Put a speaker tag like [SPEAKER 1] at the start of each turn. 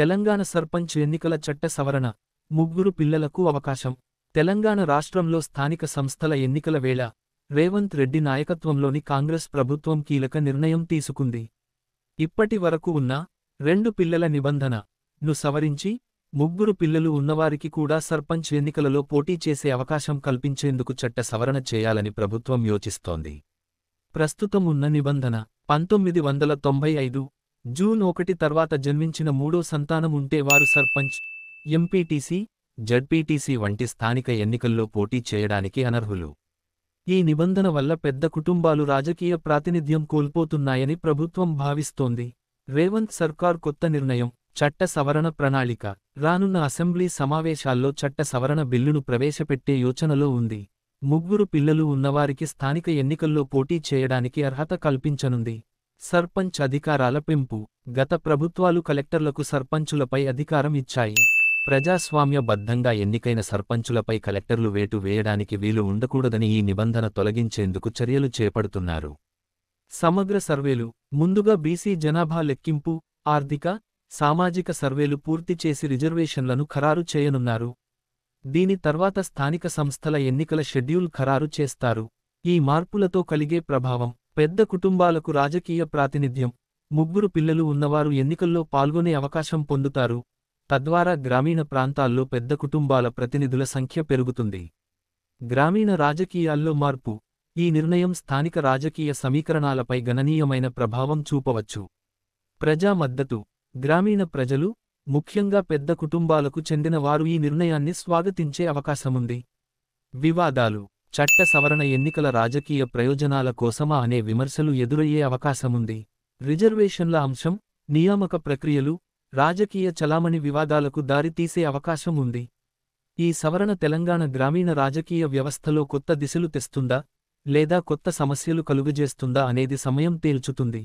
[SPEAKER 1] తెలంగాణ సర్పంచ్ ఎన్నికల చట్ట సవరణ. ముగ్గురు పిల్లలకు అవకాశం. తెలంగాణ రాష్ట్రంలో స్థానిక సంస్థల ఎన్నికల వేళ రేవంత్ రెడ్డి నాయకత్వంలోని కాంగ్రెస్ ప్రభుత్వం కీలక నిర్ణయం తీసుకుంది. ఇప్పటి వరకు ఉన్న 2 పిల్లల నిబంధన ను సవరించి ముగ్గురు పిల్లలు ఉన్నవారికి కూడా సర్పంచ్ ఎన్నికలలో పోటీ చేసే అవకాశం కల్పించేందుకు చట్ట సవరణ చేయాలని ప్రభుత్వం యోచిస్తోంది. ప్రస్తుతం ఉన్న నిబంధన 1995 జూన్ 1 తర్వాత జన్మించిన మూడో సంతానం ఉంటే వారు సర్పంచ్, ఎంపీటీసీ, జడ్పీటీసీ వంటి స్థానిక ఎన్నికల్లో పోటీ చేయడానికి అనర్హులు. ఈ నిబంధన వల్ల పెద్ద కుటుంబాలు రాజకీయ ప్రాతినిధ్యం కోల్పోతున్నాయని ప్రభుత్వం భావిస్తోంది. రేవంత్ సర్కార్ కొత్త నిర్ణయం, చట్ట సవరణ ప్రణాళిక. రానున్న అసెంబ్లీ సమావేశాల్లో చట్ట సవరణ బిల్లును ప్రవేశపెట్టే యోచనలో ఉంది. ముగ్గురు పిల్లలు ఉన్నవారికి స్థానిక ఎన్నికల్లో పోటీ చేయడానికి అర్హత కల్పించనుంది. సర్పంచ్ అధికారాల పెంపు. గత ప్రభుత్వాలు కలెక్టర్లకు సర్పంచులపై అధికారం ఇచ్చాయి. ప్రజాస్వామ్యబద్ధంగా ఎన్నికైన సర్పంచులపై కలెక్టర్లు వేటు వేయడానికి వీలు ఉండకూడదని ఈ నిబంధన తొలగించేందుకు చర్యలు చేపడుతున్నారు. సమగ్ర సర్వేలు. ముందుగా బీసీ జనాభా లెక్కింపు, ఆర్థిక, సామాజిక సర్వేలు పూర్తి చేసి రిజర్వేషన్లను ఖరారు చేయనున్నారు. దీని తర్వాత స్థానిక సంస్థల ఎన్నికల షెడ్యూల్ ఖరారు చేస్తారు. ఈ మార్పులతో కలిగే ప్రభావం. పెద్ద కుటుంబాలకు రాజకీయ ప్రాతినిధ్యం. ముగ్గురు పిల్లలు ఉన్నవారు ఎన్నికల్లో పాల్గొనే అవకాశం పొందుతారు. తద్వారా గ్రామీణ ప్రాంతాల్లో పెద్ద కుటుంబాల ప్రతినిధుల సంఖ్య పెరుగుతుంది. గ్రామీణ రాజకీయాల్లో మార్పు. ఈ నిర్ణయం స్థానిక రాజకీయ సమీకరణాలపై గణనీయమైన ప్రభావం చూపవచ్చు. ప్రజా మద్దతు. గ్రామీణ ప్రజలు, ముఖ్యంగా పెద్ద కుటుంబాలకు చెందిన వారు ఈ నిర్ణయాన్ని స్వాగతించే అవకాశముంది. వివాదాలు. చట్ట సవరణ ఎన్నికల రాజకీయ ప్రయోజనాల కోసమా అనే విమర్శలు ఎదురయ్యే అవకాశముంది. రిజర్వేషన్ల అంశం, నియామక ప్రక్రియలు, రాజకీయ చలామణి వివాదాలకు దారితీసే అవకాశం ఉంది. ఈ సవరణ తెలంగాణ గ్రామీణ రాజకీయ వ్యవస్థలో కొత్త దిశలు తెస్తుందా, లేదా కొత్త సమస్యలు కలుగజేస్తుందా అనేది సమయం తేల్చుతుంది.